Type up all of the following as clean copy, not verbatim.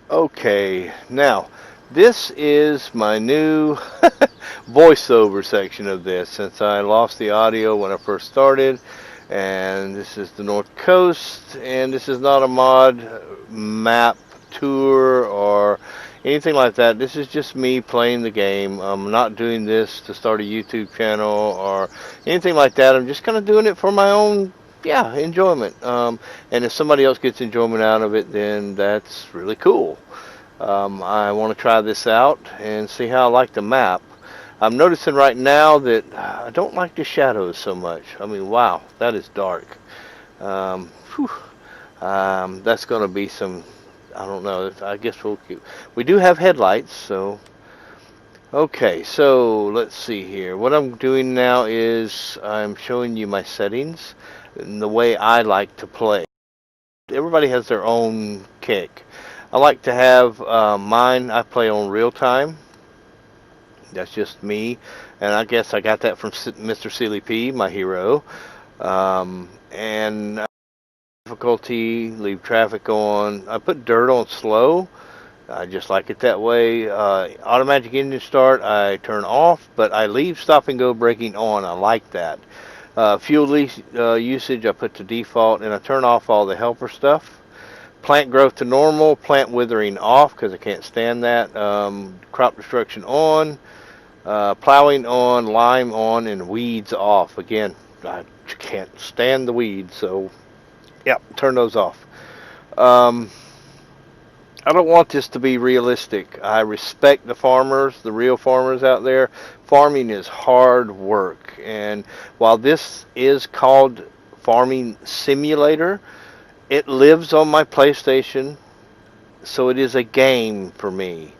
Okay, now this is my new voiceover section of this since I lost the audio when I first started. And this is the North Coast, and this is not a mod map tour or anything like that. This is just me playing the game. I'm not doing this to start a YouTube channel or anything like that. I'm just kind of doing it for my own, yeah, enjoyment. And if somebody else gets enjoyment out of it, then that's really cool. I want to try this out and see how I like the map. I'm noticing right now that I don't like the shadows so much. I mean, wow, that is dark. Whew, that's going to be some, I don't know, I guess we do have headlights, so. Okay, so let's see here. What I'm doing now is I'm showing you my settings and the way I like to play. Everybody has their own kick. I like to have mine. I play on real time. That's just me, and I guess I got that from Mr. Sealy P, my hero. And difficulty, leave traffic on. I put dirt on slow. I just like it that way. Automatic engine start, I turn off, but I leave stop and go braking on. I like that. Fuel usage, I put to default, and I turn off all the helper stuff. Plant growth to normal, plant withering off because I can't stand that. Crop destruction on, plowing on, lime on, and weeds off. Again, I can't stand the weeds, so yeah, turn those off. Um, I don't want this to be realistic. I respect the farmers, the real farmers out there. Farming is hard work, and while this is called Farming Simulator, it lives on my PlayStation, so it is a game for me.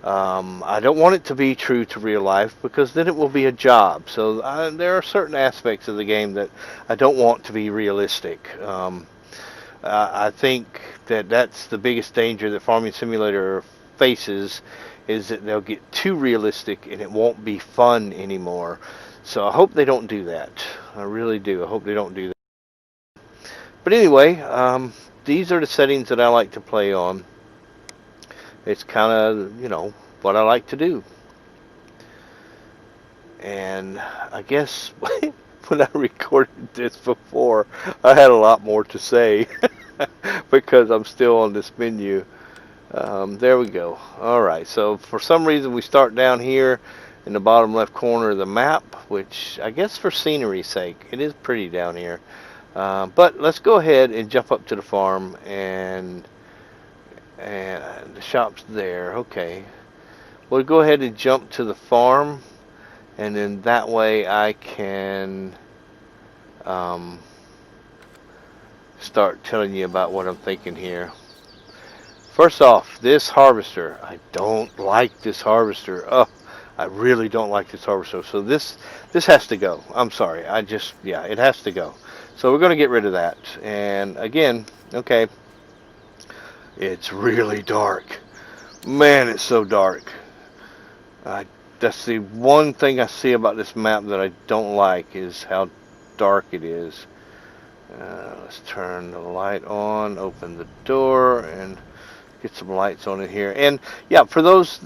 I don't want it to be true to real life because then it will be a job. So there are certain aspects of the game that I don't want to be realistic. I think that that's the biggest danger that Farming Simulator faces is that they'll get too realistic and it won't be fun anymore. So I hope they don't do that. I really do. I hope they don't do that. But anyway, these are the settings that I like to play on. It's kind of, what I like to do. And I guess when I recorded this before, I had a lot more to say because I'm still on this menu. There we go. All right. So for some reason, we start down here in the bottom left corner of the map, which I guess for scenery's sake, it is pretty down here. But let's go ahead and jump up to the farm and the shop's there. Okay. We'll go ahead and jump to the farm, and then that way I can um, start telling you about what I'm thinking here. First off, this harvester. I don't like this harvester. Oh, I really don't like this harvester. So this has to go. I'm sorry. Yeah, it has to go. So we're going to get rid of that. And again, okay, it's really dark. Man, it's so dark. I That's the one thing I see about this map that I don't like is how dark it is. Let's turn the light on, open the door, and get some lights on it here. And yeah, for those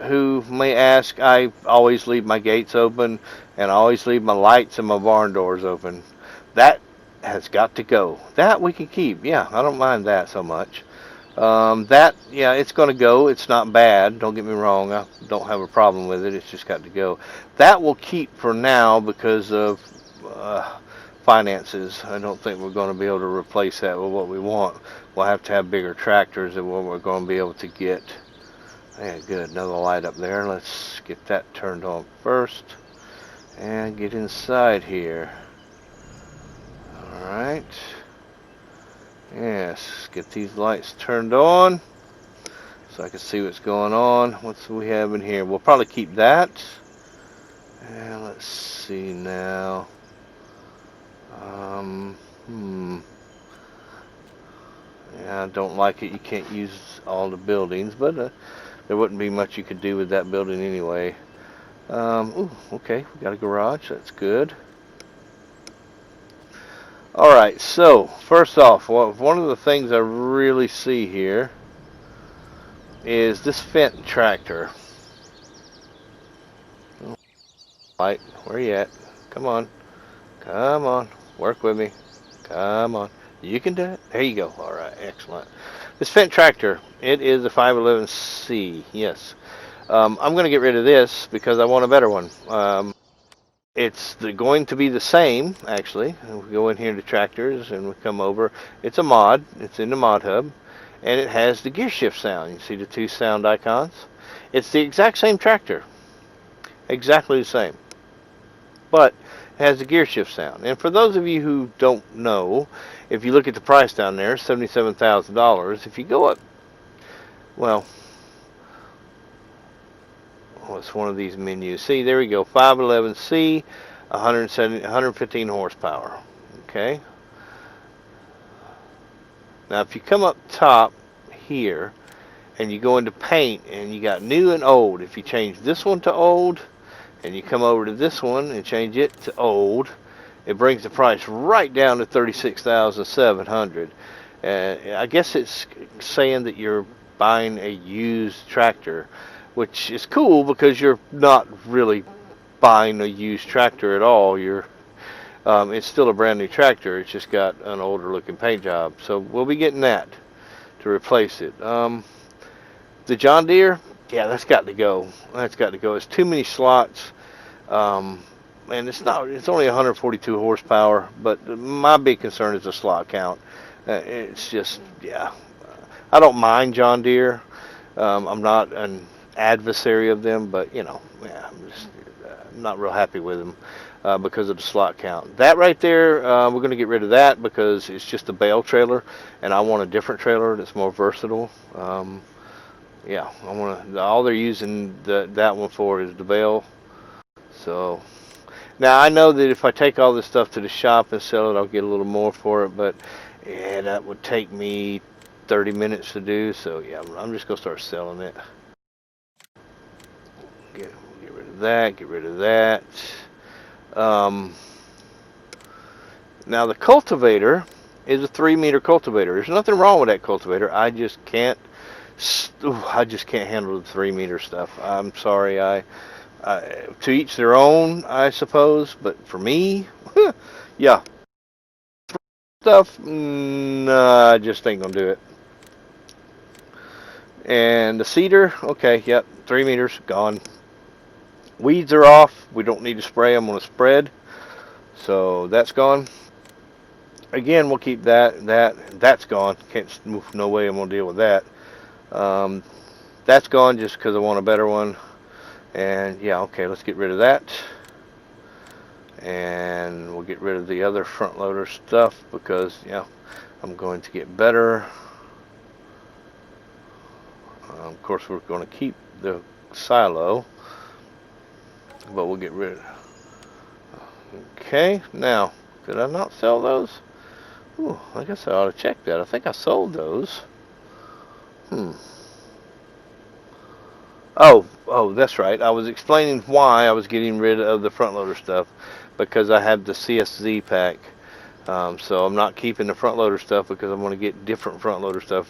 who may ask, I always leave my gates open and I always leave my lights and my barn doors open. That has got to go. That we can keep. Yeah, I don't mind that so much. Yeah, it's going to go. It's not bad. Don't get me wrong. I don't have a problem with it. It's just got to go. That will keep for now because of finances. I don't think we're going to be able to replace that with what we want. We'll have to have bigger tractors than what we're going to be able to get. Yeah, good. Another light up there. Let's get that turned on first and get inside here. All right. Yes, get these lights turned on so I can see what's going on. What's we have in here? We'll probably keep that. And let's see now. Um, hmm. Yeah, I don't like it. You can't use all the buildings, but there wouldn't be much you could do with that building anyway. Ooh, okay, we got a garage. That's good. All right, so first off, one of the things I really see here is this Fendt tractor. Light, where you at? Come on. Come on. Work with me. Come on. You can do it. There you go. All right. Excellent. This Fendt tractor, it is a 511C. Yes. I'm going to get rid of this because I want a better one. It's going to be the same, actually. We go in here to tractors and we come over. It's a mod. It's in the mod hub. And it has the gear shift sound. You see the two sound icons? It's the exact same tractor. Exactly the same. But it has the gear shift sound. And for those of you who don't know, if you look at the price down there, $77,000. If you go up, well, what's one of these menus? See, there we go, 511C, 115 horsepower. Okay. Now, if you come up top here and you go into paint and you got new and old, if you change this one to old and you come over to this one and change it to old, it brings the price right down to $36,700. I guess it's saying that you're buying a used tractor, which is cool because you're not really buying a used tractor at all. It's still a brand new tractor. It's just got an older looking paint job. So we'll be getting that to replace it. The John Deere, yeah, that's got to go. That's got to go. It's too many slots. And it's only 142 horsepower, but my big concern is the slot count. It's just, yeah. I don't mind John Deere. I'm not an adversary of them, but, yeah, I'm just not real happy with them because of the slot count. That right there, we're going to get rid of that because it's just a bale trailer, and I want a different trailer that's more versatile. Yeah, all they're using that one for is the bale. So now I know that if I take all this stuff to the shop and sell it, I'll get a little more for it, but yeah, that would take me 30 minutes to do. So yeah, I'm just gonna start selling it. Get rid of that. Get rid of that. Now the cultivator is a 3-meter cultivator. There's nothing wrong with that cultivator. I just can't handle the 3-meter stuff. I'm sorry. To each their own, I suppose. But for me, yeah, stuff, nah, I just ain't gonna do it. And the cedar, okay, yep, 3 meters gone. Weeds are off. We don't need to spray them on a spread, so that's gone. Again, we'll keep that's gone. Can't move. No way I'm gonna deal with that. That's gone just because I want a better one. And yeah, okay, let's get rid of that. And we'll get rid of the other front loader stuff because, yeah, I'm going to get better. Of course, we're going to keep the silo, but we'll get rid of it. Okay, now, did I not sell those? Ooh, I guess I ought to check that. I think I sold those. Oh, that's right. I was explaining why I was getting rid of the front loader stuff because I have the CSZ pack. So I'm not keeping the front loader stuff because I want to get different front loader stuff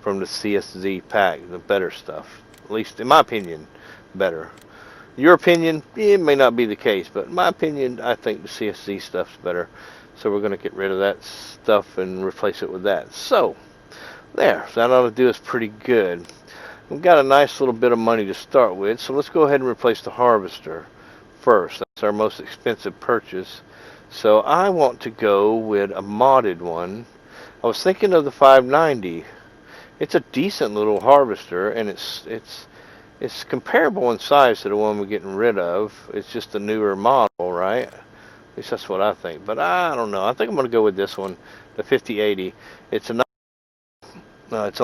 from the CSZ pack, the better stuff. At least in my opinion, better. Your opinion, it may not be the case, but in my opinion, I think the CSZ stuff's better. So we're going to get rid of that stuff and replace it with that. So there, that ought to do us pretty good. We've got a nice little bit of money to start with, so let's go ahead and replace the harvester first. That's our most expensive purchase. So I want to go with a modded one. I was thinking of the 590. It's a decent little harvester, and it's comparable in size to the one we're getting rid of. It's just a newer model, right? At least that's what I think. But I don't know. I think I'm going to go with this one, the 5080. It's on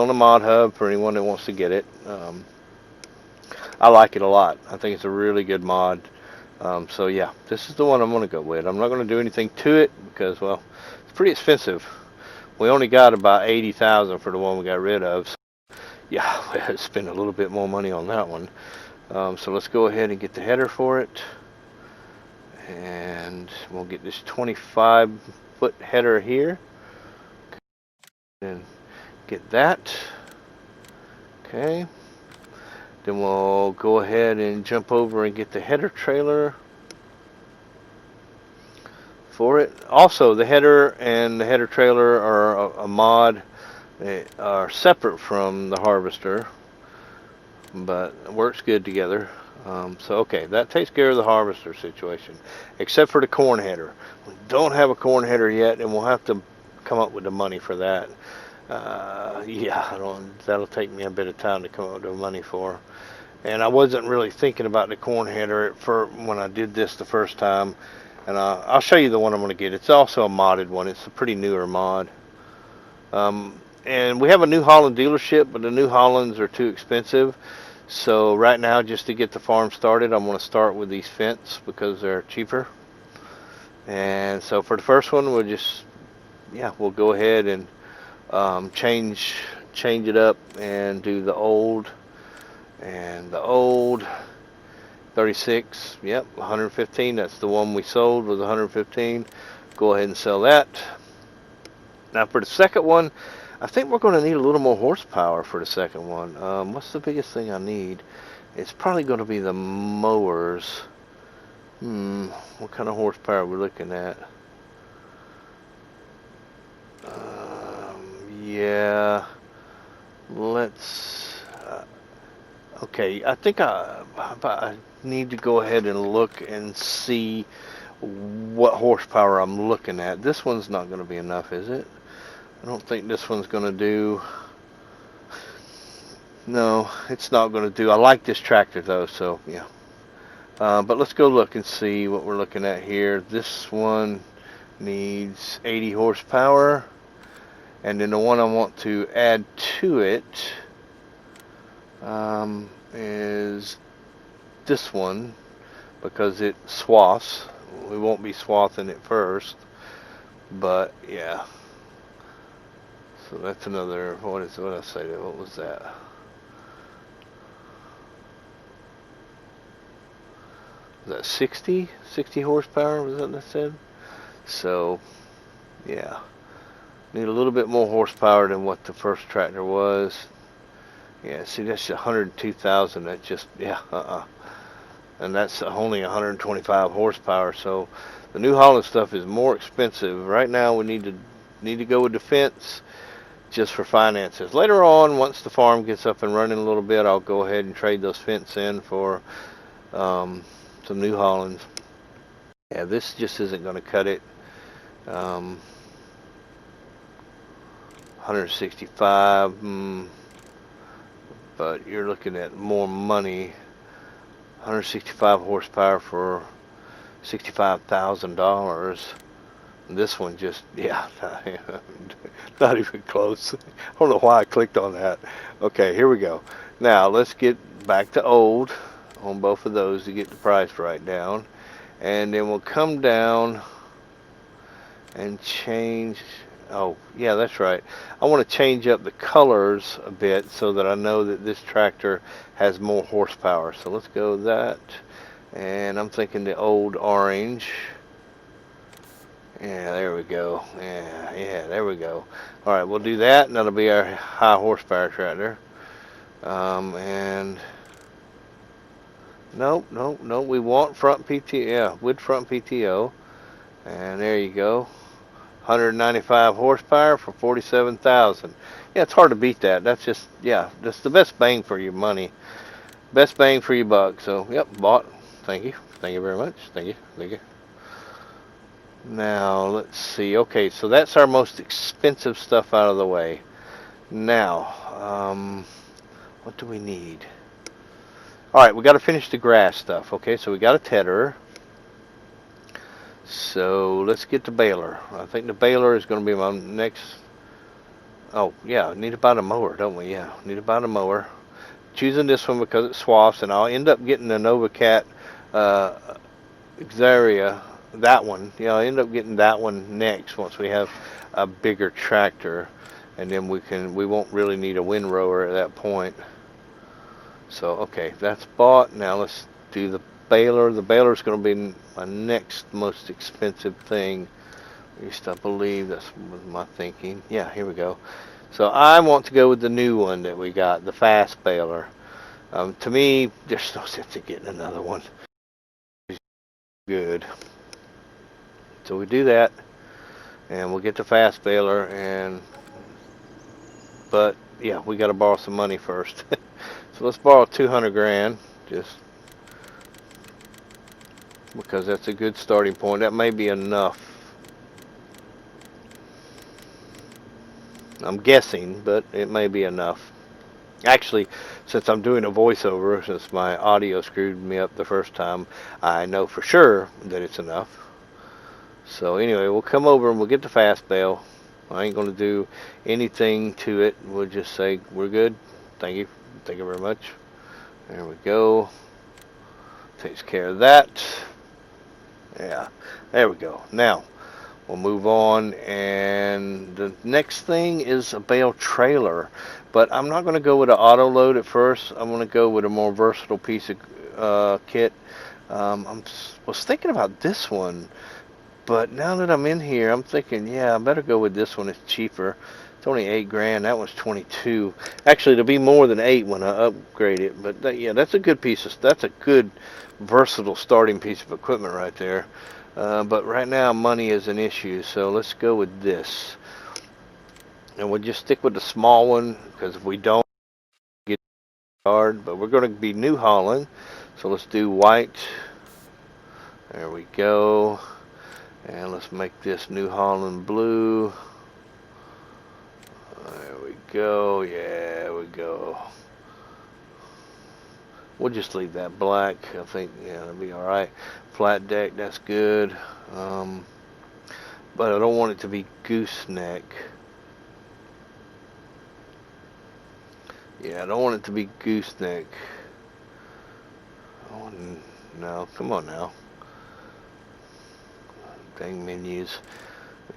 the mod hub for anyone that wants to get it. I like it a lot. I think it's a really good mod. So yeah, this is the one I'm going to go with. I'm not going to do anything to it because, well, it's pretty expensive. We only got about $80,000 for the one we got rid of. So yeah, we had to spend a little bit more money on that one. So let's go ahead and get the header for it. And we'll get this 25-foot header here. And get that. Okay. Then we'll go ahead and jump over and get the header trailer for it. Also, the header and the header trailer are a mod. They are separate from the harvester, but works good together. So okay, that takes care of the harvester situation, except for the corn header. We don't have a corn header yet, and we'll have to come up with the money for that. Yeah, that'll take me a bit of time to come up with the money for. And I wasn't really thinking about the corn header for when I did this the first time. And I'll show you the one I'm going to get. It's also a modded one. It's a pretty newer mod. And we have a New Holland dealership, but the New Hollands are too expensive. So right now, just to get the farm started, I'm going to start with these Fs because they're cheaper. And so for the first one, we'll go ahead and change it up and do the old. And the old 36, yep, 115. That's the one we sold, was 115. Go ahead and sell that. Now for the second one, I think we're going to need a little more horsepower for the second one. What's the biggest thing I need? It's probably going to be the mowers. What kind of horsepower are we looking at? Yeah, let's... okay, I think I need to go ahead and look and see what horsepower I'm looking at. This one's not going to be enough, is it? I don't think this one's going to do. No, it's not going to do. I like this tractor though, so yeah. But let's go look and see what we're looking at here. This one needs 80 horsepower, and then the one I want to add to it is this one, because it swaths. We won't be swathing it first, but yeah. So that's another, what did I say? What was that? Was that 60 horsepower? Was that what I said? So, yeah. Need a little bit more horsepower than what the first tractor was. Yeah, see, that's 102,000. That just, yeah, and that's only 125 horsepower. So the New Holland stuff is more expensive. Right now, we need to go with the Fs just for finances. Later on, once the farm gets up and running a little bit, I'll go ahead and trade those Fs in for some New Hollands. Yeah, this just isn't going to cut it. 165, but you're looking at more money. 165 horsepower for $65,000. This one just, yeah, not even close. I don't know why I clicked on that. Okay, here we go. Now let's get back to old on both of those to get the price right down, and then we'll come down and change. Oh yeah, that's right. I want to change up the colors a bit so that I know that this tractor has more horsepower. So let's go with that, and I'm thinking the old orange. Yeah, there we go. Yeah, there we go. All right, we'll do that, and that'll be our high horsepower tractor. And nope. We want front PTO. Yeah, with front PTO. And there you go. 195 horsepower for 47,000. Yeah, it's hard to beat that. That's just, yeah, that's the best bang for your money. Best bang for your buck. So, yep, bought. Thank you. Thank you very much. Thank you. Now, let's see. Okay, so that's our most expensive stuff out of the way. Now, what do we need? All right, we got to finish the grass stuff. Okay, so we got a tedderer. So let's get the baler. I think the baler is going to be my next. Oh, yeah, need to buy a mower, don't we? Yeah, need to buy a mower. Choosing this one because it swaths, and I'll end up getting the NovaCat Xaria. That one, yeah, I'll end up getting that one next once we have a bigger tractor, and then we won't really need a windrower at that point. So okay, that's bought. Now let's do the baler. The baler is going to be my next most expensive thing. At least I believe that's my thinking. Yeah, here we go. So I want to go with the new one that we got, the fast baler. To me, there's no sense in getting another one. Good. So we do that, and we'll get the fast baler, but yeah, we got to borrow some money first. So let's borrow 200 grand, just because that's a good starting point. That may be enough. I'm guessing, but it may be enough. Actually, since I'm doing a voiceover, since my audio screwed me up the first time, I know for sure that it's enough. So anyway, we'll come over and we'll get the fast bail. I ain't going to do anything to it. We'll just say we're good. Thank you. Thank you very much. There we go. Takes care of that. Yeah, there we go. Now, we'll move on, and the next thing is a bale trailer. But I'm not going to go with an auto load at first. I'm going to go with a more versatile piece of kit. I was thinking about this one, but now that I'm in here, I'm thinking, yeah, I better go with this one. It's cheaper. It's only 8 grand. That one's 22. Actually, it'll be more than 8 when I upgrade it. But yeah, that's a good that's a good versatile starting piece of equipment right there. But right now, money is an issue, so let's go with this. And we'll just stick with the small one, because if we don't get hard, but we're going to be New Holland, so let's do white. There we go. And let's make this New Holland blue. There we go. Yeah, there we go. We'll just leave that black. I think, yeah, that'll be alright. Flat deck, that's good. But I don't want it to be gooseneck. Yeah, I don't want it to be gooseneck. Oh, no, come on now. Dang menus.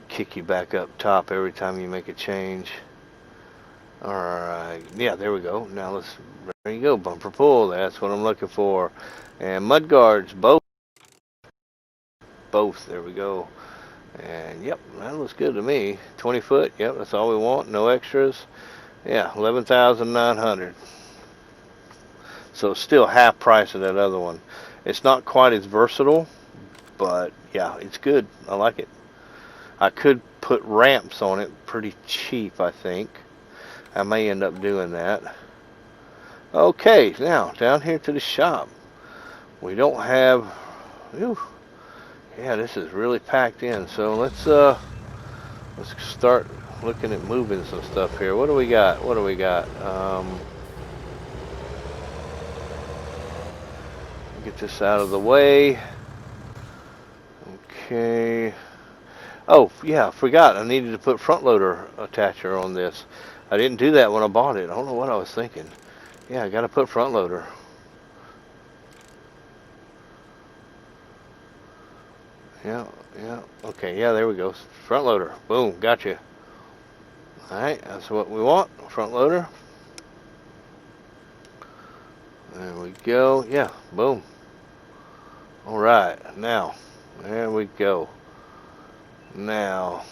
Kick you back up top every time you make a change. Alright, yeah, there we go. Now there you go, bumper pull. That's what I'm looking for. And mud guards, both. There we go. And yep, that looks good to me. 20 foot, yep, that's all we want. No extras. Yeah, 11,900. So it's still half price of that other one. It's not quite as versatile, but yeah, it's good. I like it. I could put ramps on it pretty cheap, I think. I may end up doing that. Okay, now down here to the shop. We don't have. Whew, yeah, this is really packed in. So let's start looking at moving some stuff here. What do we got? What do we got? Get this out of the way. Okay. Oh, yeah, I forgot. I needed to put front loader attacher on this. I didn't do that when I bought it. I don't know what I was thinking. Yeah, I got to put front loader. Yeah, yeah. Okay, yeah, there we go. Front loader. Boom, gotcha. Alright, that's what we want. Front loader. There we go. Yeah, boom. Alright, now, there we go. Now,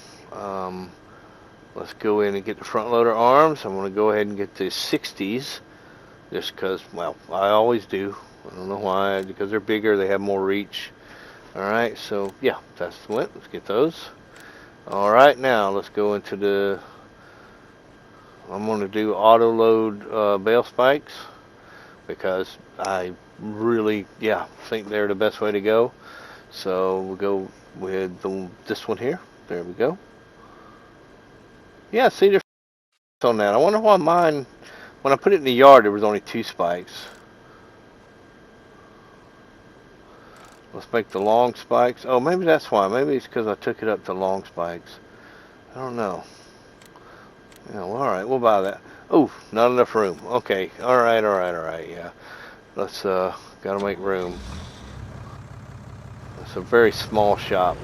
let's go in and get the front loader arms. I'm going to go ahead and get the 60s, just because, well, I always do. I don't know why, because they're bigger, they have more reach. Alright, so yeah, that's the one. Let's get those. Alright, now let's go into the, I'm going to do auto load bale spikes, because I really, yeah, think they're the best way to go. So we'll go with this one here. There we go. Yeah, see, there's on that. I wonder why mine, when I put it in the yard, there was only 2 spikes. Let's make the long spikes. Oh, maybe that's why. Maybe it's because I took it up to long spikes. I don't know. Yeah, well, alright, we'll buy that. Oh, not enough room. Okay, alright, yeah. Let's, gotta make room. It's a very small shop.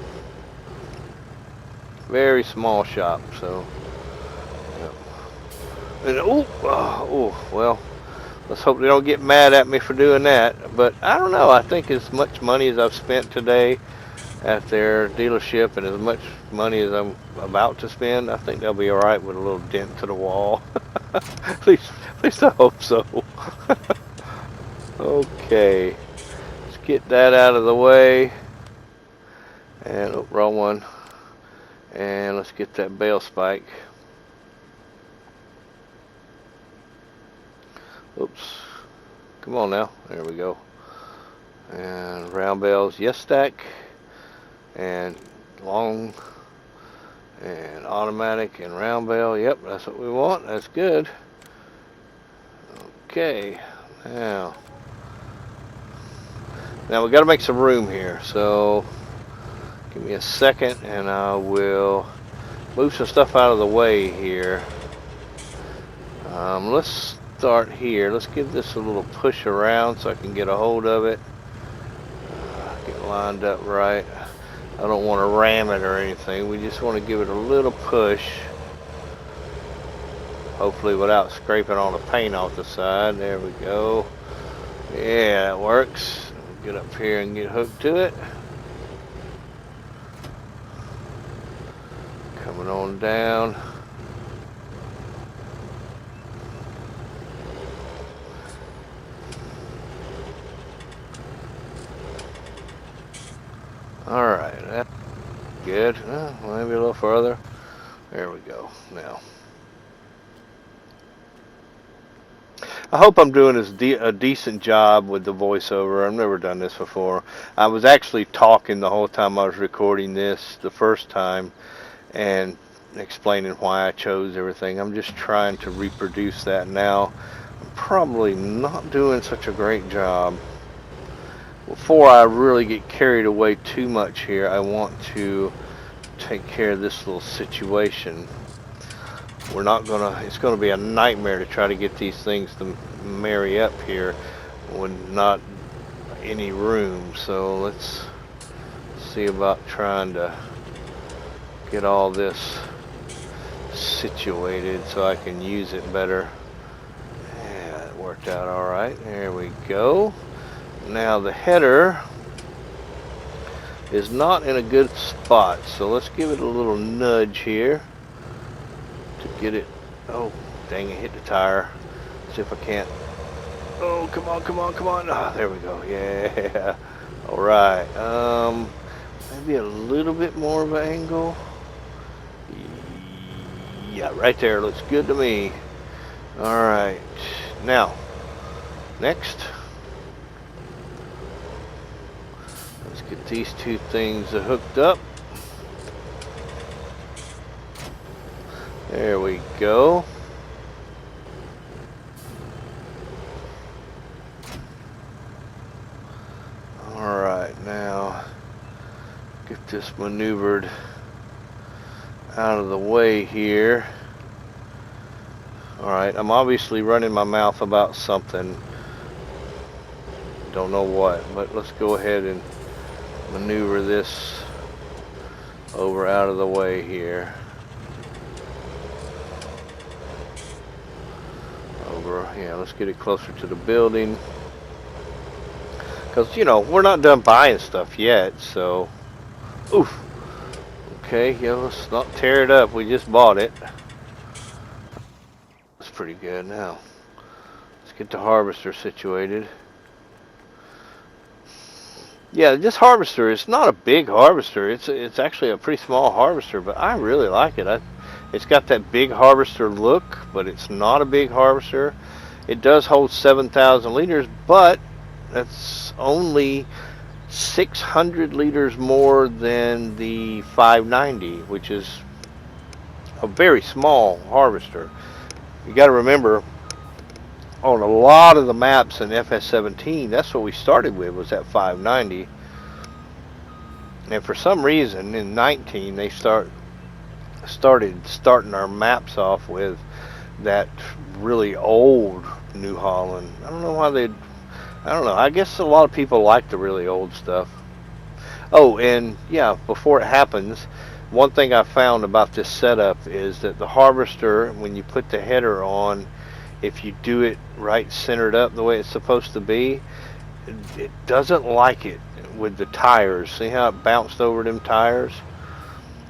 Very small shop, so. Yeah. And, well, let's hope they don't get mad at me for doing that. But I don't know. I think as much money as I've spent today at their dealership and as much money as I'm about to spend, I think they'll be all right with a little dent to the wall. at least I hope so. Okay, let's get that out of the way. And oh, wrong one. And let's get that bale spike. Oops. Come on now. There we go. And round bales, yes stack. And long and automatic and round bale. Yep, that's what we want. That's good. Okay. Now we got to make some room here. So give me a second and I will move some stuff out of the way here. Let's start here. Let's give this a little push around so I can get a hold of it. Get lined up right. I don't want to ram it or anything. We just want to give it a little push. Hopefully without scraping all the paint off the side. There we go. Yeah, that works. Get up here and get hooked to it. Coming on down. Alright, that's good. Maybe a little further. There we go. Now, I hope I'm doing a decent job with the voiceover. I've never done this before. I was actually talking the whole time I was recording this the first time and explaining why I chose everything. I'm just trying to reproduce that now. I'm probably not doing such a great job. Before I really get carried away too much here, I want to take care of this little situation. It's gonna be a nightmare to try to get these things to marry up here with not any room. So let's see about trying to get all this situated so I can use it better. Yeah, it worked out all right. There we go. Now the header is not in a good spot, so let's give it a little nudge here to get it. Oh, dang it, hit the tire. See if I can't. Oh, come on, come on, come on. Ah, there we go. Yeah. All right. Maybe a little bit more of an angle. Yeah, right there. Looks good to me. All right. Now, next. Let's get these two things hooked up. There we go. Alright, now get this maneuvered out of the way here. Alright, I'm obviously running my mouth about something. Don't know what, but let's go ahead and maneuver this over out of the way here. Over, yeah, let's get it closer to the building. Because, you know, we're not done buying stuff yet, so. Oof. Okay, yeah, let's not tear it up. We just bought it. That's pretty good. Now, let's get the harvester situated. Yeah, this harvester is not a big harvester. It's actually a pretty small harvester, but I really like it. It's got that big harvester look, but it's not a big harvester. It does hold 7,000 liters, but that's only 600 liters more than the 590, which is a very small harvester. You got to remember, on a lot of the maps in Fs19, that's what we started with, was that 590. And for some reason, in 19, they started starting our maps off with that really old New Holland. I don't know why I don't know. I guess a lot of people like the really old stuff. Oh, and yeah, before it happens, one thing I found about this setup is that the harvester, when you put the header on, if you do it right centered up the way it's supposed to be, it doesn't like it with the tires. See how it bounced over them tires?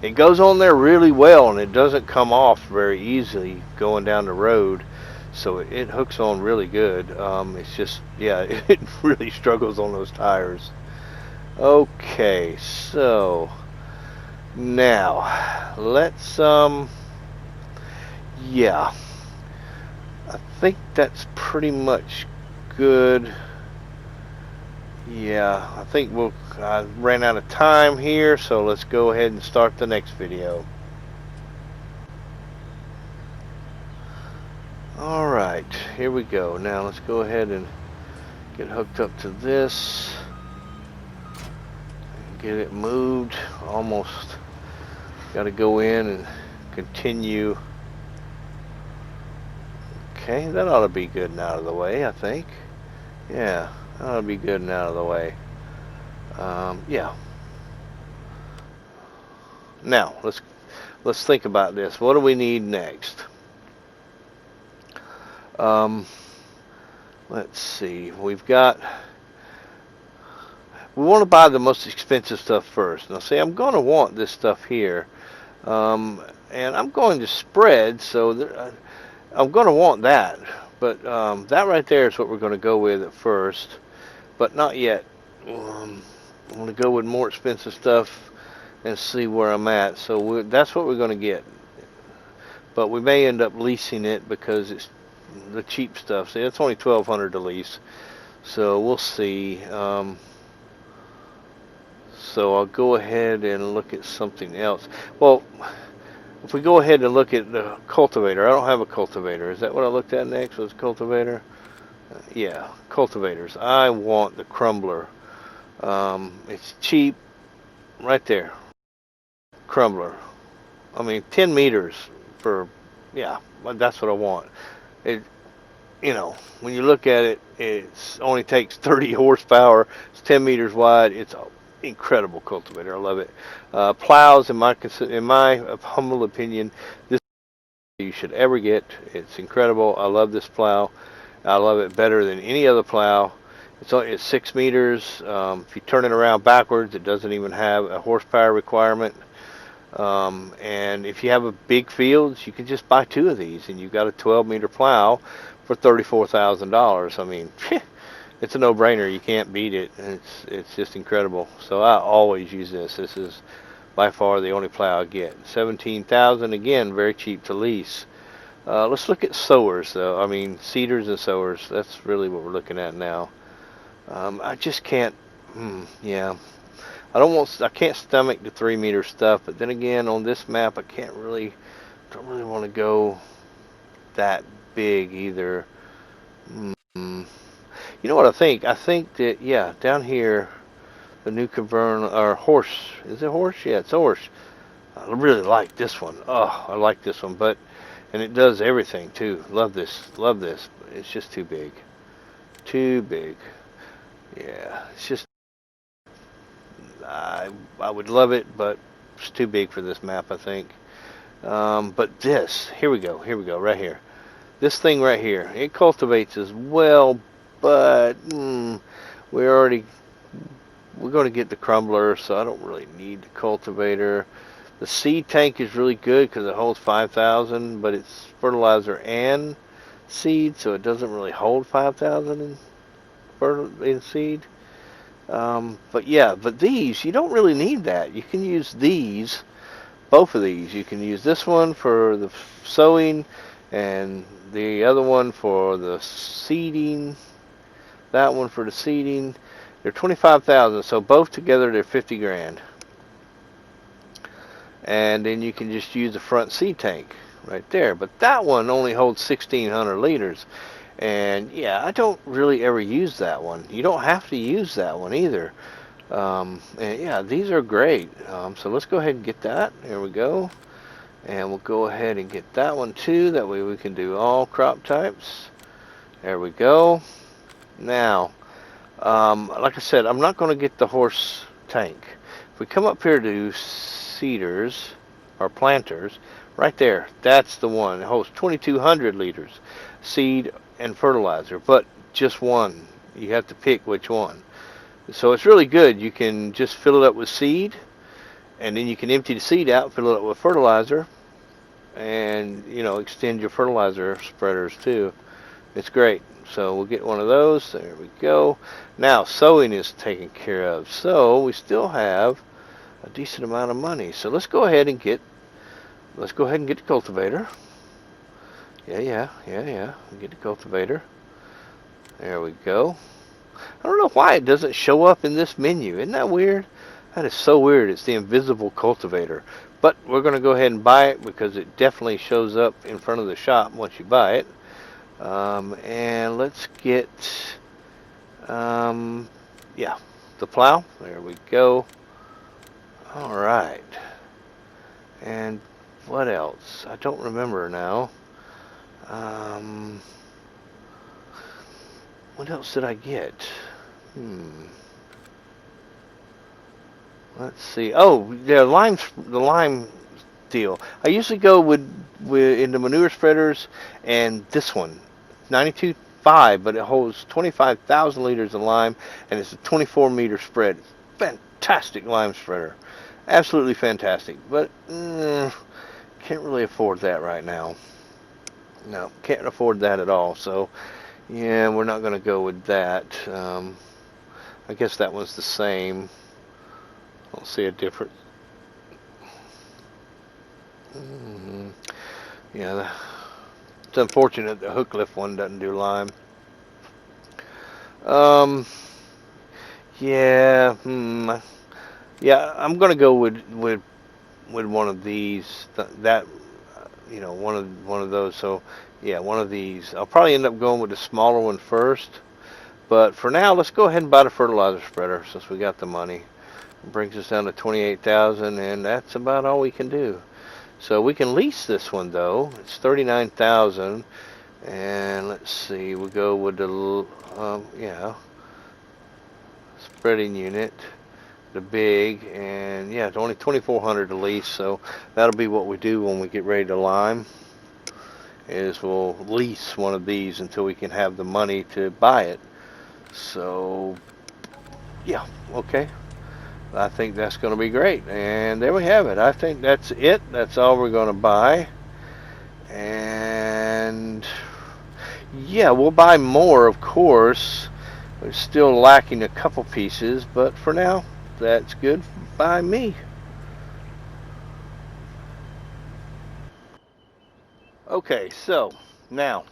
It goes on there really well, and it doesn't come off very easily going down the road. so it hooks on really good. It's just, yeah, it really struggles on those tires. Okay, so now let's yeah, I think that's pretty much good. Yeah, I think I ran out of time here, so let's go ahead and start the next video. Alright, here we go. Now let's go ahead and get hooked up to this. Get it moved. Almost got to go in and continue. Okay, that ought to be good and out of the way, I think. Yeah, that ought to be good and out of the way. Yeah. Now, let's think about this. What do we need next? Let's see. We want to buy the most expensive stuff first. Now, see, I'm going to want this stuff here. And I'm going to spread, so I'm going to want that. But that right there is what we're going to go with at first. But not yet. I'm going to go with more expensive stuff and see where I'm at. So that's what we're going to get. But we may end up leasing it because it's the cheap stuff. See, it's only $1,200 to lease. So we'll see. So I'll go ahead and look at something else. Well, if we go ahead and look at the cultivator, I don't have a cultivator. Is that what I looked at next? Was cultivator? Yeah, cultivators. I want the crumbler. It's cheap, right there. Crumbler. I mean, 10 meters for, yeah, that's what I want. It, you know, when you look at it, it only takes 30 horsepower. It's 10 meters wide. It's an incredible cultivator. I love it. Plows, in my humble opinion, this you should ever get. It's incredible. I love this plow. I love it better than any other plow. It's 6 meters. If you turn it around backwards, it doesn't even have a horsepower requirement. And if you have a big fields, you can just buy 2 of these, and you've got a 12-meter plow for $34,000. I mean, it's a no-brainer. You can't beat it. It's just incredible. So I always use this. This is by far the only plow I get. $17,000, again, very cheap to lease. Let's look at sowers, though. I mean, seeders and sowers. That's really what we're looking at now. I just can't. Yeah, I can't stomach the 3-meter stuff. But then again, on this map, I don't really want to go that big either. You know what I think? I think that, yeah, down here, the new horse. Is it horse? Yeah, it's horse. I really like this one. Oh, I like this one, and it does everything too. Love this. Love this. It's just too big. Too big. Yeah, it's just, I would love it, but it's too big for this map, I think. But here we go, right here. This thing right here, it cultivates as well, but we're going to get the crumbler, so I don't really need the cultivator. The seed tank is really good because it holds 5,000, but it's fertilizer and seed, so it doesn't really hold 5,000 in seed. But these, you don't really need that. You can use these, both of these. You can use this one for the sowing and the other one for the seeding. That one for the seeding. They're 25,000, so both together they're 50 grand. And then you can just use the front seed tank right there. But that one only holds 1,600 liters. And yeah, I don't really ever use that one. You don't have to use that one either. And yeah, these are great. So let's go ahead and get that. There we go. And we'll go ahead and get that one too. That way we can do all crop types. There we go. Now, like I said, I'm not going to get the horse tank. If we come up here to seeders or planters, right there, that's the one. It holds 2,200 liters, seed and fertilizer, but just one. You have to pick which one. So it's really good. You can just fill it up with seed, and then you can empty the seed out, fill it up with fertilizer, and extend your fertilizer spreaders too. It's great. So we'll get one of those. There we go. Now sowing is taken care of. So we still have a decent amount of money. So let's go ahead and get the cultivator. Yeah. Get the cultivator. There we go. I don't know why it doesn't show up in this menu. Isn't that weird? That is so weird. It's the invisible cultivator. But we're going to go ahead and buy it because it definitely shows up in front of the shop once you buy it. And let's get, yeah, the plow. There we go. All right. And what else? I don't remember now. What else did I get? Let's see. Oh, yeah, the lime deal. I usually go with in the manure spreaders and this one, 92.5, but it holds 25,000 liters of lime, and it's a 24-meter spread. Fantastic lime spreader, absolutely fantastic. But can't really afford that right now. No, can't afford that at all. So yeah, we're not going to go with that. I guess that was the same. I don't see a difference. Yeah, it's unfortunate the hook lift one doesn't do lime. Um, yeah, yeah, I'm gonna go with one of these. That one of those. So yeah, one of these. I'll probably end up going with the smaller one first. But for now, let's go ahead and buy the fertilizer spreader since we got the money. It brings us down to 28,000, and that's about all we can do. So we can lease this one though. It's 39,000, and let's see. We'll go with the spreading unit, the big, and yeah, it's only 2,400 to lease. So that'll be what we do when we get ready to lime. Is we'll lease one of these until we can have the money to buy it. So yeah, okay. I think that's going to be great. And there we have it. I think that's it. That's all we're going to buy. And yeah, we'll buy more, of course. We're still lacking a couple pieces, but for now, that's good by me. Okay, so now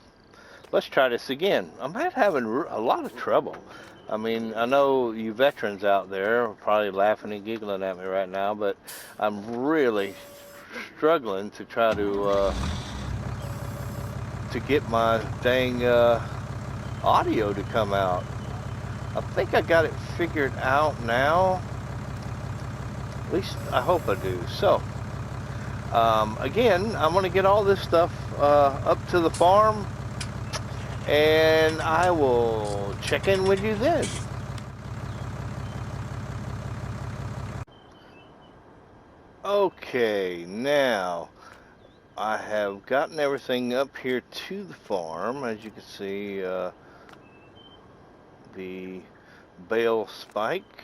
let's try this again. I'm having a lot of trouble. I mean, I know you veterans out there are probably laughing and giggling at me right now, but I'm really struggling to try to get my dang audio to come out. I think I got it figured out now. At least I hope I do. So, again, I'm going to get all this stuff up to the farm, and I will check in with you then. Okay, now I have gotten everything up here to the farm. As you can see, the bale spike,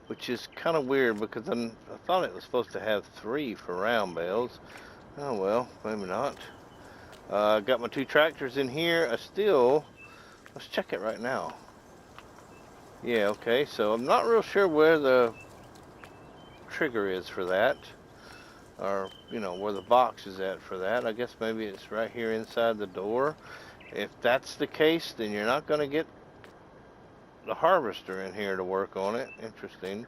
which is kind of weird because I thought it was supposed to have 3 for round bales. Oh well, maybe not. Got my 2 tractors in here. Let's check it right now. Yeah, okay, so I'm not real sure where the trigger is for that, or where the box is at for that. I guess maybe it's right here inside the door. If that's the case, then you're not going to get the harvester in here to work on it. Interesting.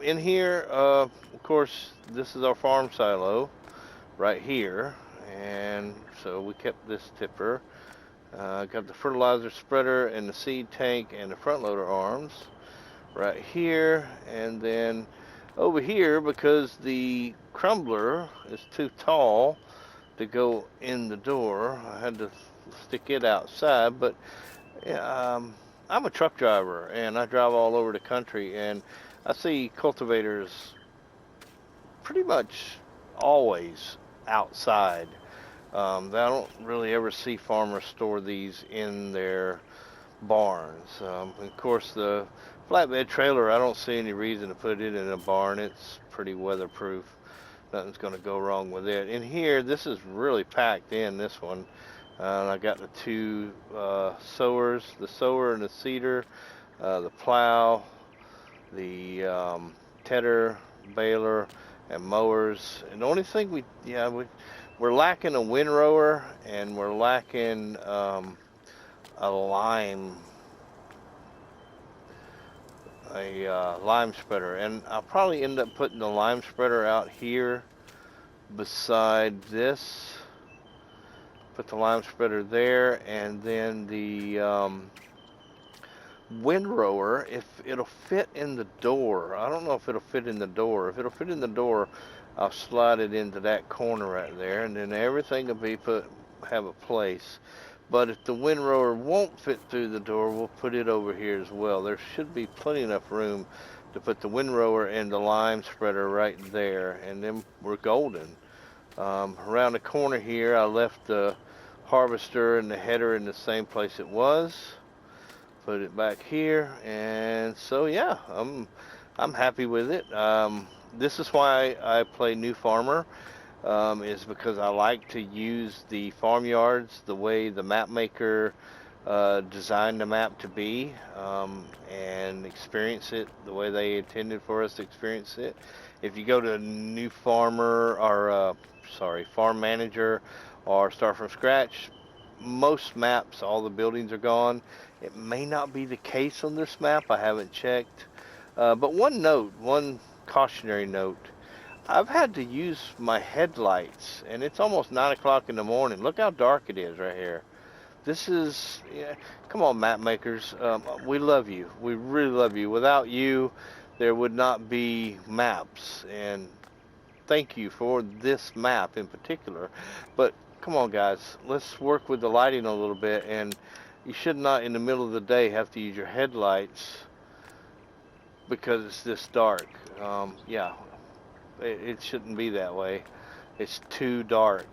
In here, of course, this is our farm silo right here, and so we kept this tipper. Got the fertilizer spreader and the seed tank and the front loader arms right here, and then over here, because the crumbler is too tall to go in the door, I had to stick it outside. But I'm a truck driver and I drive all over the country, and I see cultivators pretty much always outside. I don't really ever see farmers store these in their barns. Of course, the flatbed trailer, I don't see any reason to put it in a barn. It's pretty weatherproof. Nothing's going to go wrong with it. In here, this is really packed in, this one. And I got the two sowers, the sower and the seeder, the plow, the tedder, baler, and mowers. And the only thing we're lacking a windrower, and we're lacking a lime lime spreader. And I'll probably end up putting the lime spreader out here beside this. Put the lime spreader there, and then the windrower, if it'll fit in the door. I don't know if it'll fit in the door. If it'll fit in the door, I'll slide it into that corner right there, and then everything will be have a place. But if the windrower won't fit through the door, we'll put it over here as well. There should be plenty enough room to put the windrower and the lime spreader right there, and then we're golden. Around the corner here, I left the harvester and the header in the same place it was. Put it back here, and so yeah, I'm happy with it. This is why I play New Farmer, is because I like to use the farmyards the way the map maker designed the map to be, and experience it the way they intended for us to experience it. If you go to New Farmer or Farm Manager or Start from Scratch, most maps, all the buildings are gone. It may not be the case on this map. I haven't checked. But one cautionary note. I've had to use my headlights, and it's almost 9 o'clock in the morning. Look how dark it is right here. This is, yeah, come on, map makers. We love you. We really love you. Without you, there would not be maps. And thank you for this map in particular. But come on, guys. Let's work with the lighting a little bit. And you should not, in the middle of the day, have to use your headlights because it's this dark. Yeah, it shouldn't be that way. It's too dark.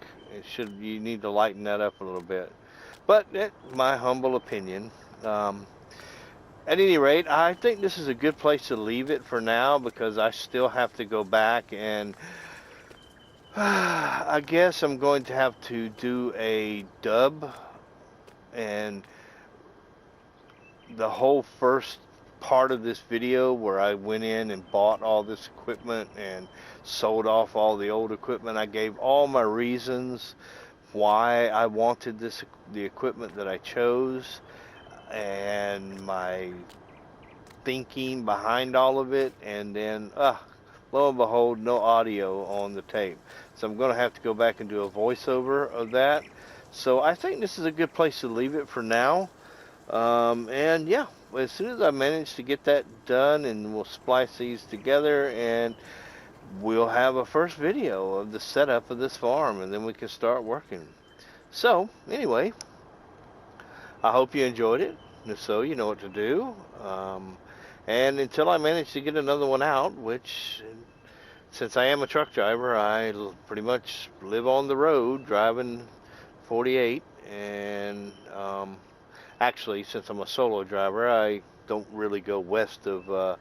You need to lighten that up a little bit. But my humble opinion. At any rate, I think this is a good place to leave it for now because I still have to go back and I guess I'm going to have to do a dub, and the whole first part of this video where I went in and bought all this equipment and sold off all the old equipment. I gave all my reasons why I wanted the equipment that I chose, and my thinking behind all of it, and then lo and behold, no audio on the tape. So I'm going to have to go back and do a voiceover of that. So I think this is a good place to leave it for now. And yeah, as soon as I manage to get that done, and we'll splice these together, and we'll have a first video of the setup of this farm, and then we can start working. So anyway, I hope you enjoyed it. If so, you know what to do. And until I manage to get another one out, which, since I am a truck driver, I pretty much live on the road driving 48. And actually, since I'm a solo driver, I don't really go west of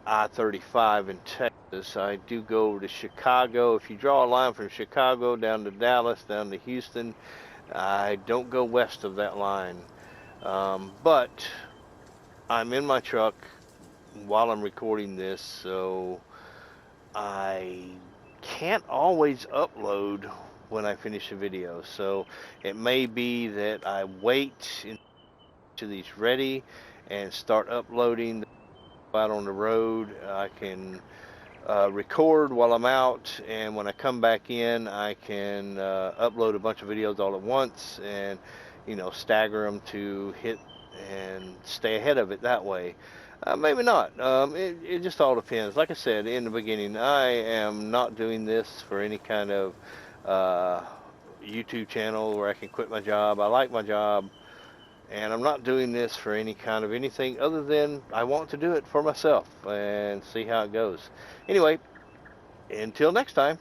I-35 in Texas. I do go over to Chicago. If you draw a line from Chicago down to Dallas, down to Houston, I don't go west of that line. But I'm in my truck while I'm recording this, so I can't always upload when I finish a video. So it may be that I wait until these ready and start uploading out on the road. I can record while I'm out, and when I come back in, I can upload a bunch of videos all at once, and stagger them to hit and stay ahead of it that way. Maybe not. It just all depends. Like I said in the beginning, I am not doing this for any kind of YouTube channel where I can quit my job. I like my job, and I'm not doing this for any kind of anything other than I want to do it for myself and see how it goes. Anyway, until next time.